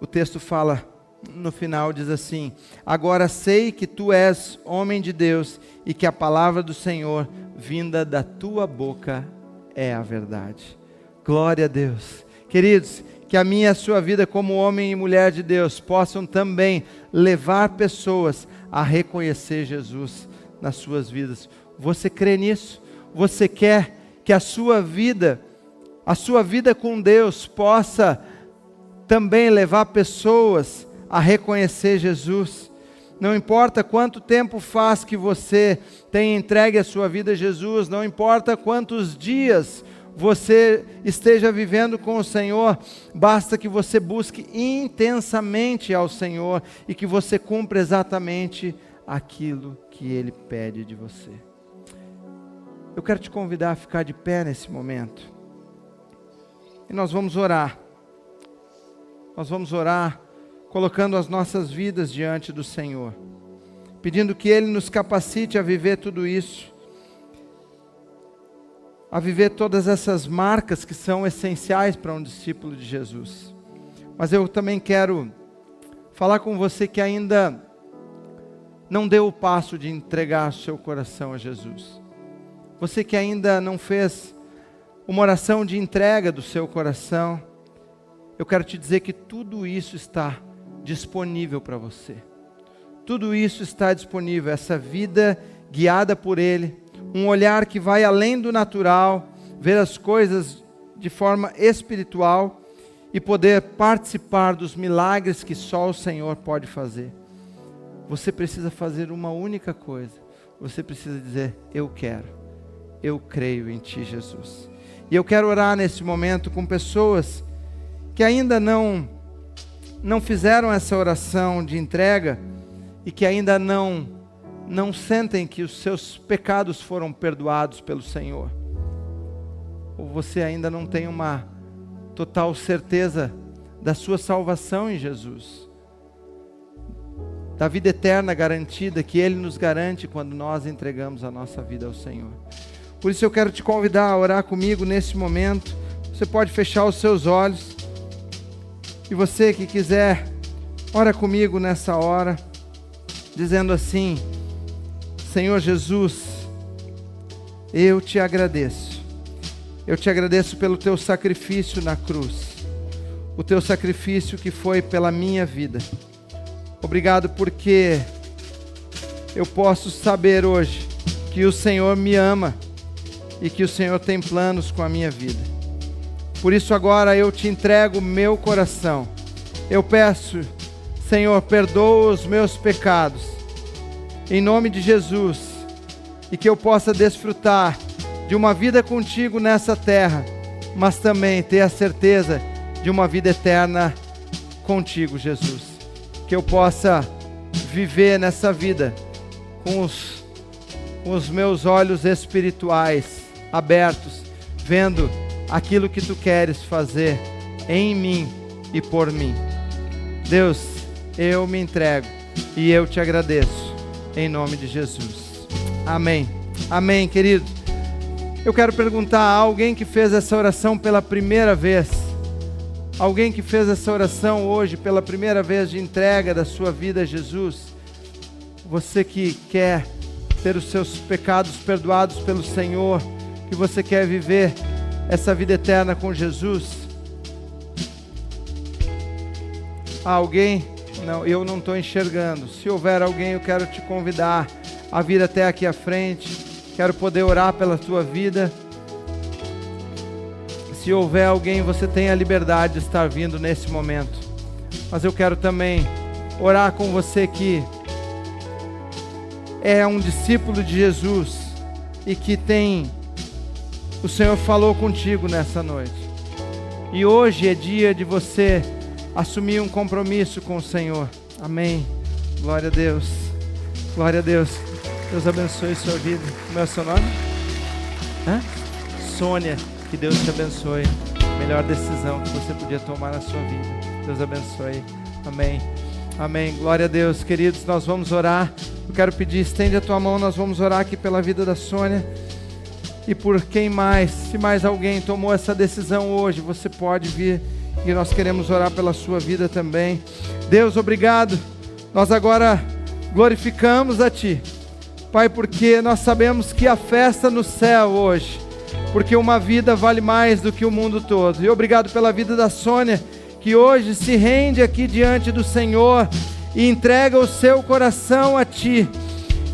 O texto fala, no final diz assim: agora sei que tu és homem de Deus e que a palavra do Senhor vinda da tua boca é a verdade. Glória a Deus. Queridos, que a minha e a sua vida como homem e mulher de Deus possam também levar pessoas a reconhecer Jesus nas suas vidas. Você crê nisso? Você quer que a sua vida com Deus possa também levar pessoas a reconhecer Jesus? Não importa quanto tempo faz que você tenha entregue a sua vida a Jesus, não importa quantos dias você esteja vivendo com o Senhor, basta que você busque intensamente ao Senhor e que você cumpra exatamente aquilo que Ele pede de você. Eu quero te convidar a ficar de pé nesse momento. E nós vamos orar. Nós vamos orar colocando as nossas vidas diante do Senhor, pedindo que Ele nos capacite a viver tudo isso, a viver todas essas marcas que são essenciais para um discípulo de Jesus. Mas eu também quero falar com você que ainda não deu o passo de entregar seu coração a Jesus. Você que ainda não fez uma oração de entrega do seu coração, eu quero te dizer que tudo isso está disponível para você. Tudo isso está disponível, essa vida guiada por Ele, um olhar que vai além do natural, ver as coisas de forma espiritual e poder participar dos milagres que só o Senhor pode fazer. Você precisa fazer uma única coisa. Você precisa dizer: eu quero, eu creio em Ti, Jesus. E eu quero orar nesse momento com pessoas que ainda não fizeram essa oração de entrega e que ainda não sentem que os seus pecados foram perdoados pelo Senhor. Ou você ainda não tem uma total certeza da sua salvação em Jesus, da vida eterna garantida que Ele nos garante quando nós entregamos a nossa vida ao Senhor. Por isso eu quero te convidar a orar comigo nesse momento. Você pode fechar os seus olhos. E você que quiser, ora comigo nessa hora, dizendo assim: Senhor Jesus, eu te agradeço. Eu te agradeço pelo teu sacrifício na cruz, o teu sacrifício que foi pela minha vida. Obrigado porque eu posso saber hoje que o Senhor me ama e que o Senhor tem planos com a minha vida. Por isso agora eu te entrego o meu coração. Eu peço, Senhor, perdoa os meus pecados, em nome de Jesus, e que eu possa desfrutar de uma vida contigo nessa terra, mas também ter a certeza de uma vida eterna contigo, Jesus. Que eu possa viver nessa vida com os meus olhos espirituais abertos, vendo aquilo que Tu queres fazer em mim e por mim. Deus, eu me entrego e eu te agradeço, em nome de Jesus. Amém. Amém, querido. Eu quero perguntar a alguém que fez essa oração pela primeira vez, alguém que fez essa oração hoje pela primeira vez de entrega da sua vida a Jesus, você que quer ter os seus pecados perdoados pelo Senhor, que você quer viver essa vida eterna com Jesus. Há alguém? Não, eu não estou enxergando. Se houver alguém, eu quero te convidar a vir até aqui à frente. Quero poder orar pela tua vida. Se houver alguém, você tem a liberdade de estar vindo nesse momento. Mas eu quero também orar com você que é um discípulo de Jesus e que o Senhor falou contigo nessa noite. E hoje é dia de você assumir um compromisso com o Senhor. Amém. Glória a Deus. Glória a Deus. Deus abençoe sua vida. Como é o seu nome? Sônia. Que Deus te abençoe. Melhor decisão que você podia tomar na sua vida. Deus abençoe. Amém. Amém. Glória a Deus. Queridos, nós vamos orar. Eu quero pedir, estende a tua mão. Nós vamos orar aqui pela vida da Sônia. E por quem mais, se mais alguém tomou essa decisão hoje, você pode vir e nós queremos orar pela sua vida também. Deus, obrigado. Nós agora glorificamos a Ti, Pai, porque nós sabemos que a festa no céu hoje, porque uma vida vale mais do que o mundo todo. E obrigado pela vida da Sônia, que hoje se rende aqui diante do Senhor e entrega o seu coração a Ti.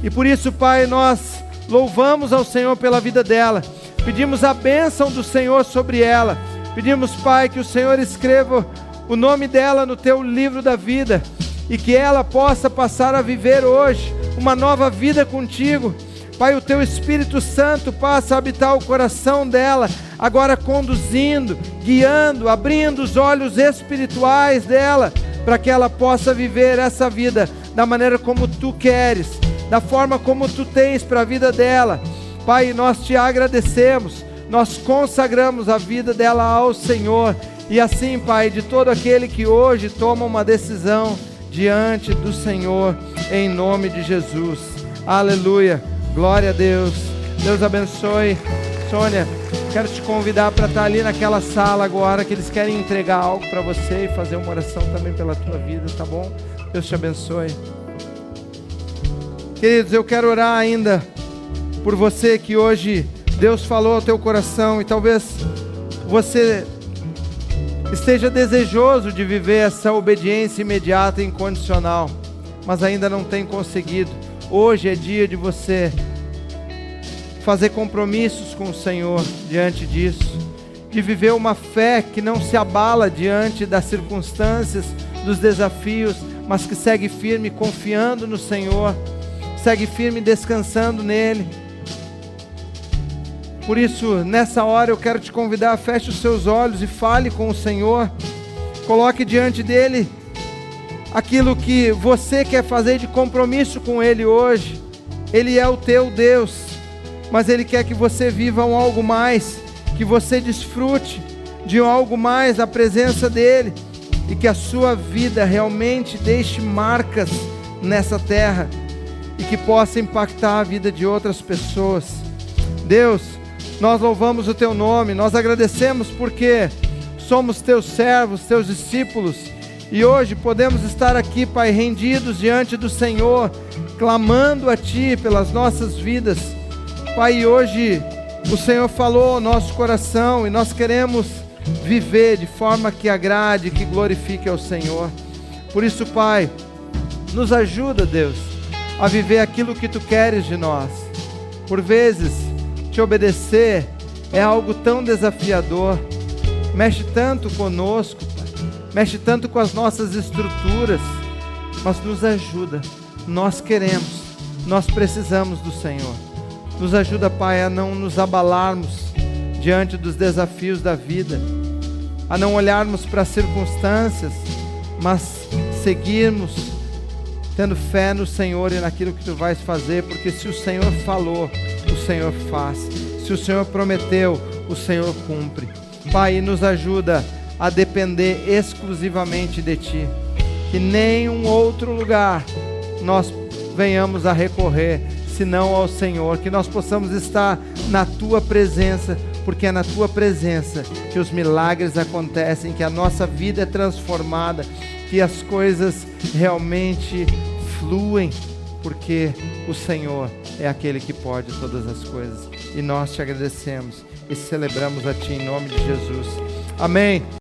E por isso, Pai, nós louvamos ao Senhor pela vida dela, pedimos a bênção do Senhor sobre ela, pedimos, Pai, que o Senhor escreva o nome dela no Teu livro da vida, e que ela possa passar a viver hoje uma nova vida contigo. Pai, o Teu Espírito Santo passa a habitar o coração dela, agora conduzindo, guiando, abrindo os olhos espirituais dela, para que ela possa viver essa vida da maneira como Tu queres, da forma como Tu tens para a vida dela. Pai, nós Te agradecemos, nós consagramos a vida dela ao Senhor, e assim, Pai, de todo aquele que hoje toma uma decisão diante do Senhor, em nome de Jesus. Aleluia, glória a Deus. Deus abençoe. Sônia, quero te convidar para estar ali naquela sala agora, que eles querem entregar algo para você e fazer uma oração também pela tua vida, tá bom? Deus te abençoe. Queridos, eu quero orar ainda por você que hoje Deus falou ao teu coração e talvez você esteja desejoso de viver essa obediência imediata e incondicional, mas ainda não tem conseguido. Hoje é dia de você fazer compromissos com o Senhor diante disso, de viver uma fé que não se abala diante das circunstâncias, dos desafios, mas que segue firme confiando no Senhor, segue firme descansando nele. Por isso, nessa hora eu quero te convidar, feche os seus olhos e fale com o Senhor, coloque diante dele aquilo que você quer fazer de compromisso com Ele hoje. Ele é o teu Deus, mas Ele quer que você viva um algo mais, que você desfrute de um algo mais na presença dEle, e que a sua vida realmente deixe marcas nessa terra, e que possa impactar a vida de outras pessoas. Deus, nós louvamos o Teu nome, nós agradecemos porque somos Teus servos, Teus discípulos, e hoje podemos estar aqui, Pai, rendidos diante do Senhor, clamando a Ti pelas nossas vidas. Pai, e hoje o Senhor falou ao nosso coração e nós queremos viver de forma que agrade, que glorifique ao Senhor. Por isso, Pai, nos ajuda, Deus, a viver aquilo que Tu queres de nós. Por vezes, Te obedecer é algo tão desafiador, mexe tanto conosco, Pai, mexe tanto com as nossas estruturas, mas nos ajuda, nós queremos, nós precisamos do Senhor. Nos ajuda, Pai, a não nos abalarmos diante dos desafios da vida, a não olharmos para as circunstâncias, mas seguirmos tendo fé no Senhor e naquilo que Tu vais fazer, porque se o Senhor falou, o Senhor faz. Se o Senhor prometeu, o Senhor cumpre. Pai, nos ajuda a depender exclusivamente de Ti, que nenhum outro lugar nós venhamos a recorrer, senão ao Senhor, que nós possamos estar na Tua presença, porque é na Tua presença que os milagres acontecem, que a nossa vida é transformada, que as coisas realmente fluem, porque o Senhor é aquele que pode todas as coisas, e nós Te agradecemos e celebramos a Ti em nome de Jesus. Amém.